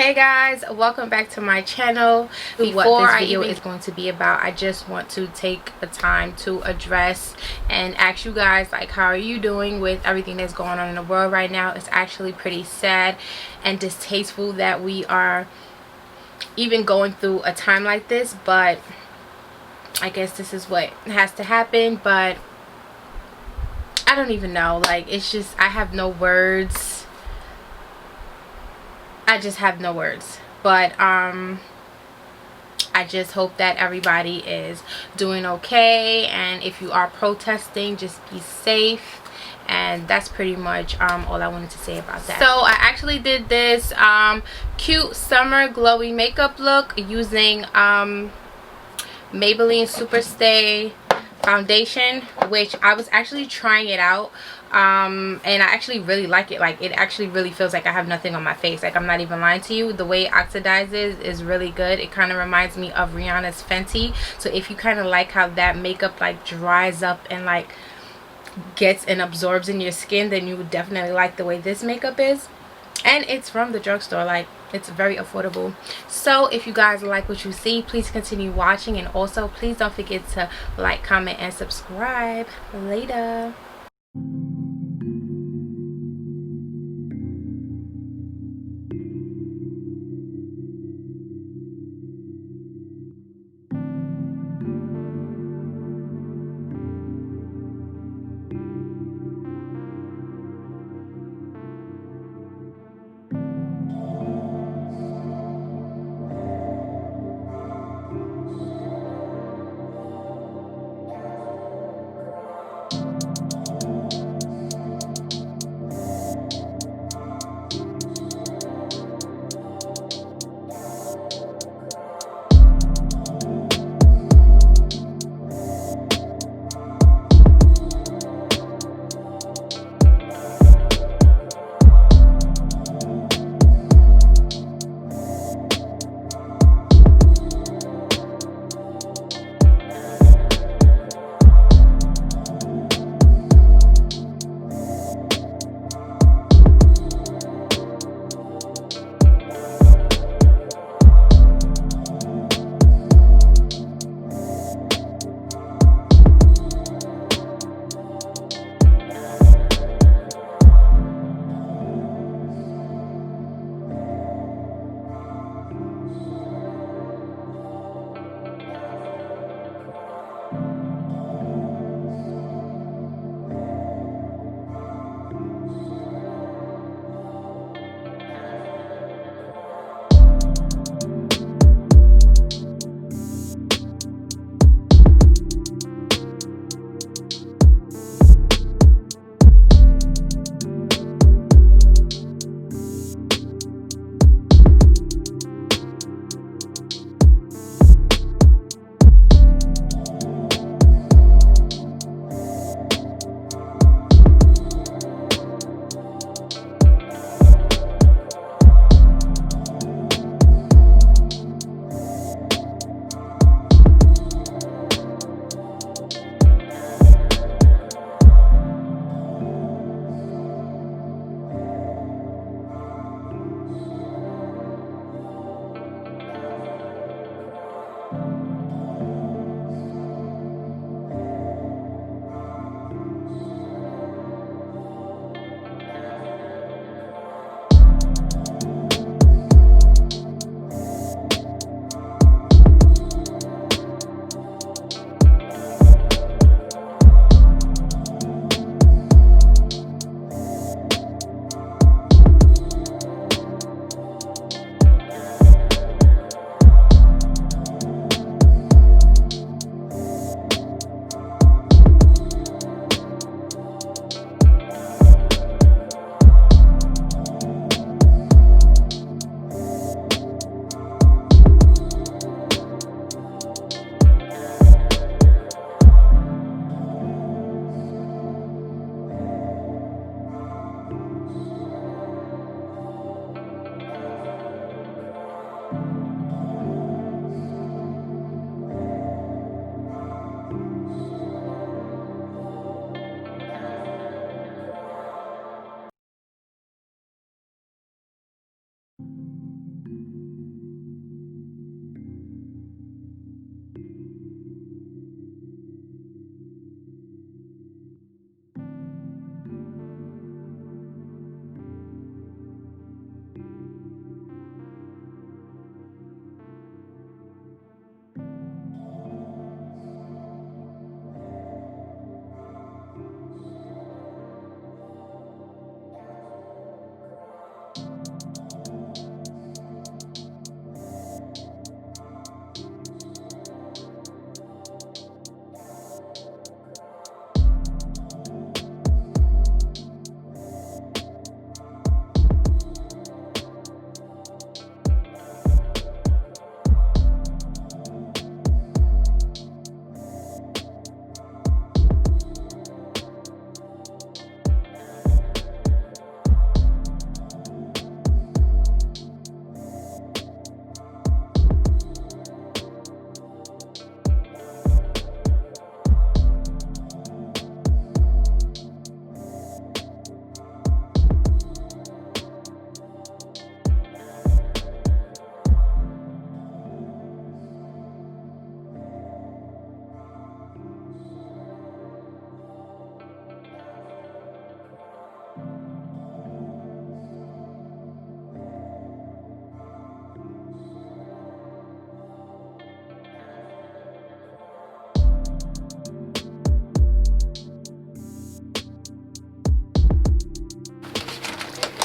Hey guys, welcome back to my channel. Before this video is going to be about, I just want to take a time to address and ask you guys, like, how are you doing with everything that's going on in the world right now? It's actually pretty sad and distasteful that we are even going through a time like this, but I guess this is what has to happen. But I don't even know, like, it's just, I have no words. I just have no words. But I just hope that everybody is doing okay, and if you are protesting, just be safe. And that's pretty much all I wanted to say about that. So I actually did this cute summer glowy makeup look using Maybelline Superstay foundation, which I was actually trying it out, and I actually really like it. Like, it actually really feels like I have nothing on my face. Like, I'm not even lying to you. The way it oxidizes is really good. It kind of reminds me of Rihanna's Fenty. So if you kind of like how that makeup like dries up and like gets and absorbs in your skin, then you would definitely like the way this makeup is. And it's from the drugstore. Like, it's very affordable. So if you guys like what you see, please continue watching, and also please don't forget to like, comment, and subscribe. Later.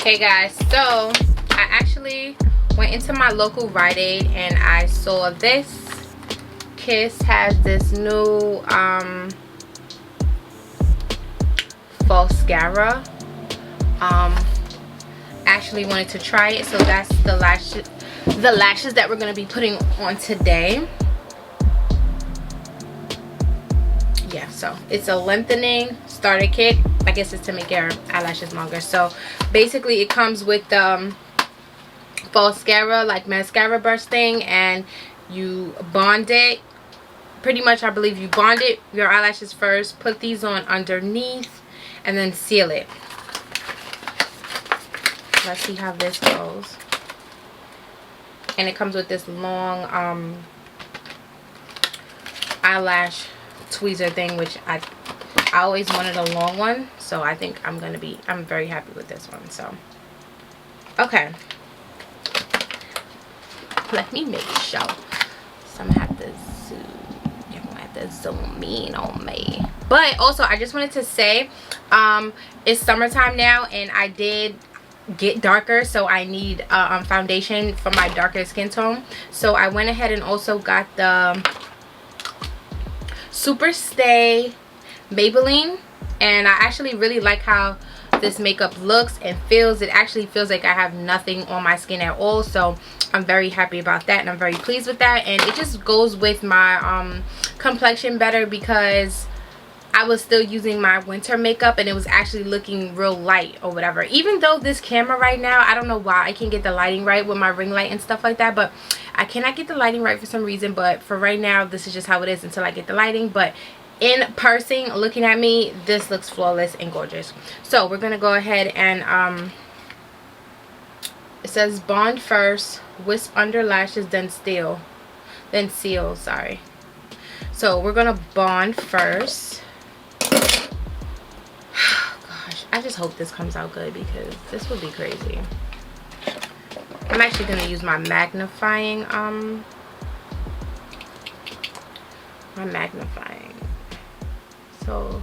Hey guys, so I actually went into my local Rite Aid and I saw this. Kiss has this new Falscara. Actually wanted to try it, so that's the lashes that we're going to be putting on today. Yeah, so it's a lengthening starter kit. I guess it's to make your eyelashes longer. So basically it comes with the Falscara like mascara brush thing, and you bond it. Pretty much I believe you bond it your eyelashes first, put these on underneath, and then seal it. Let's see how this goes. And it comes with this long eyelash tweezer thing, which I always wanted a long one, so I think I'm very happy with this one. So okay, let me make sure. So I'm gonna have to zoom in on me. But also I just wanted to say it's summertime now and I did get darker, so I need foundation for my darker skin tone. So I went ahead and also got the Super Stay Maybelline, and I actually really like how this makeup looks and feels. It actually feels like I have nothing on my skin at all, so I'm very happy about that and I'm very pleased with that. And it just goes with my complexion better because I was still using my winter makeup and it was actually looking real light or whatever. Even though this camera right now, I don't know why I can't get the lighting right with my ring light and stuff like that, but I cannot get the lighting right for some reason. But for right now, this is just how it is until I get the lighting. But in person, looking at me, this looks flawless and gorgeous. So we're gonna go ahead and it says bond first, wisp under lashes, then seal, sorry. So we're gonna bond first. Gosh, I just hope this comes out good because this would be crazy. I'm actually gonna use my magnifying so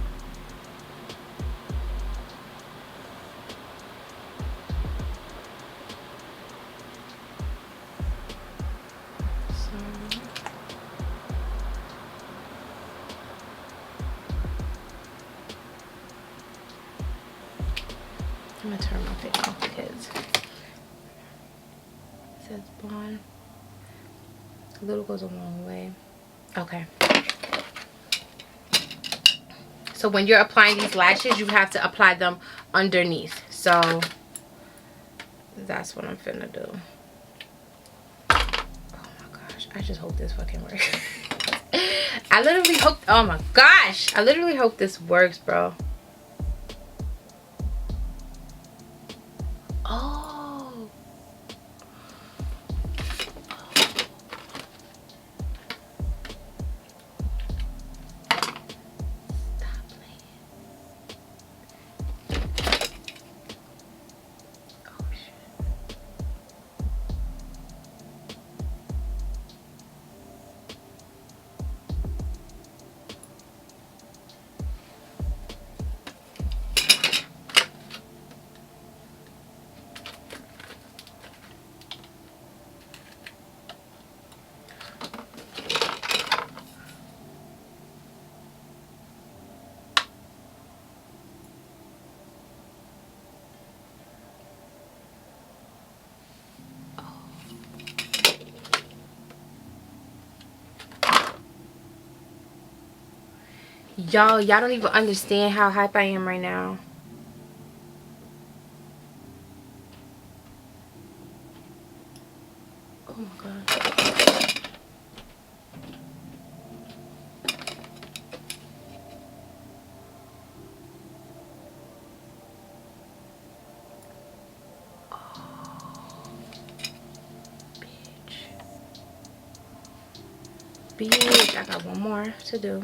I'm gonna turn my thing off because it says bond. A little goes a long way. Okay. So when you're applying these lashes, you have to apply them underneath. So that's what I'm finna do. Oh my gosh. I just hope this fucking works. I literally hope, oh my gosh. I literally hope this works, bro. Oh. Y'all don't even understand how hype I am right now. Oh my god. Bitch, I got one more to do.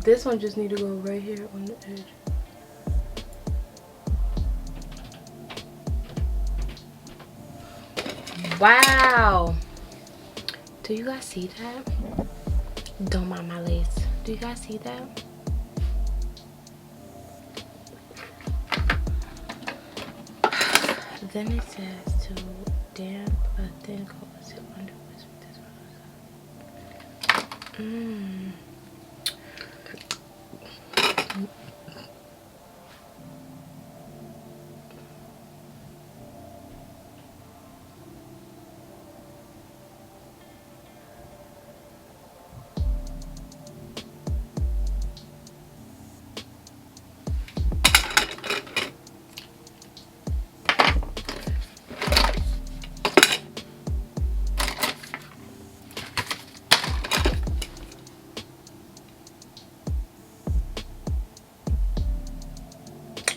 This one just need to go right here on the edge. Wow. Do you guys see that? Don't mind my lace. Do you guys see that? Then it says to damp a thin coat to under this.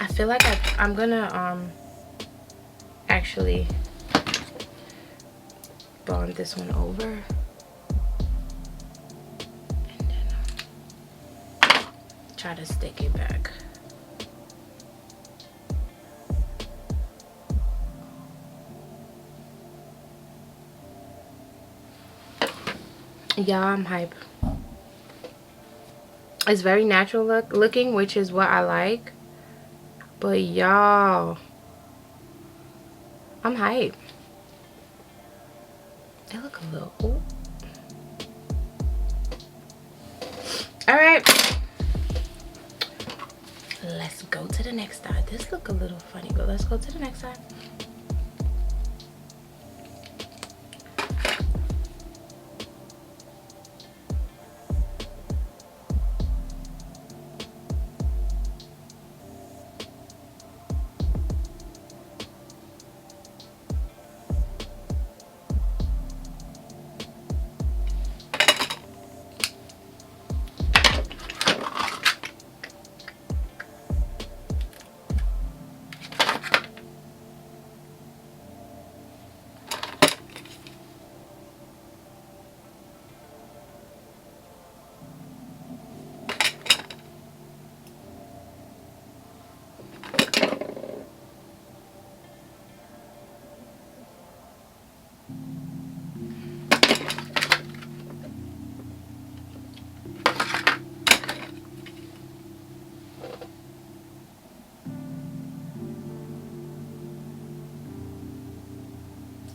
I feel like I'm gonna actually bond this one over and then try to stick it back. Yeah, I'm hype. It's very natural looking, which is what I like. But y'all, I'm hype. It look a little. Ooh. All right, let's go to the next side. This look a little funny, but let's go to the next side.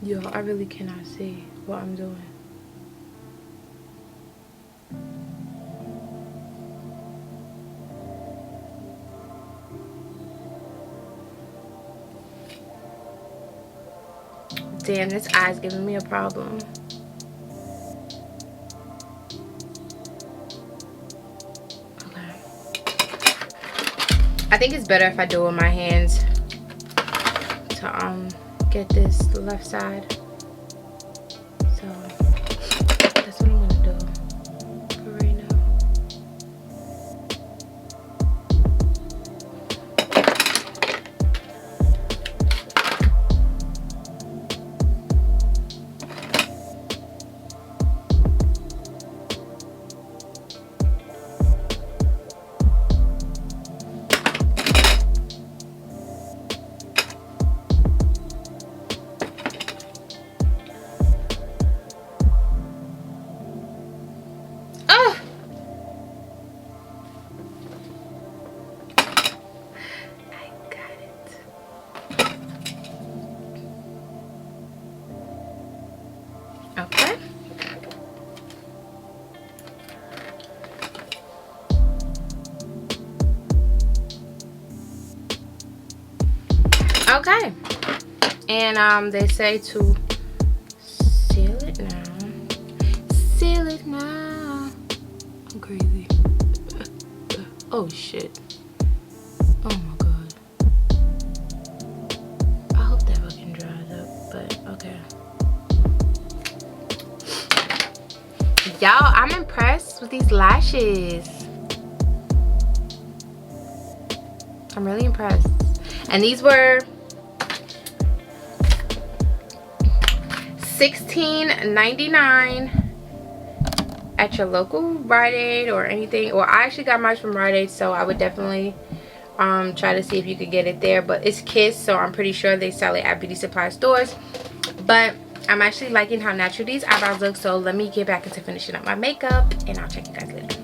Yo, I really cannot see what I'm doing. Damn, this eye's giving me a problem. Okay. I think it's better if I do it with my hands to get this left side. So that's what I'm gonna do for right now. Okay. Okay. And they say to seal it now. Seal it now. I'm crazy. Oh shit. Oh my god. I hope that fucking dries up, but okay. Y'all, I'm impressed with these lashes. I'm really impressed. And these were $16.99 at your local Rite Aid or anything. Well, I actually got mine from Rite Aid, so I would definitely try to see if you could get it there. But it's Kiss, so I'm pretty sure they sell it at beauty supply stores. But I'm actually liking how natural these eyebrows look, so let me get back into finishing up my makeup and I'll check you guys later.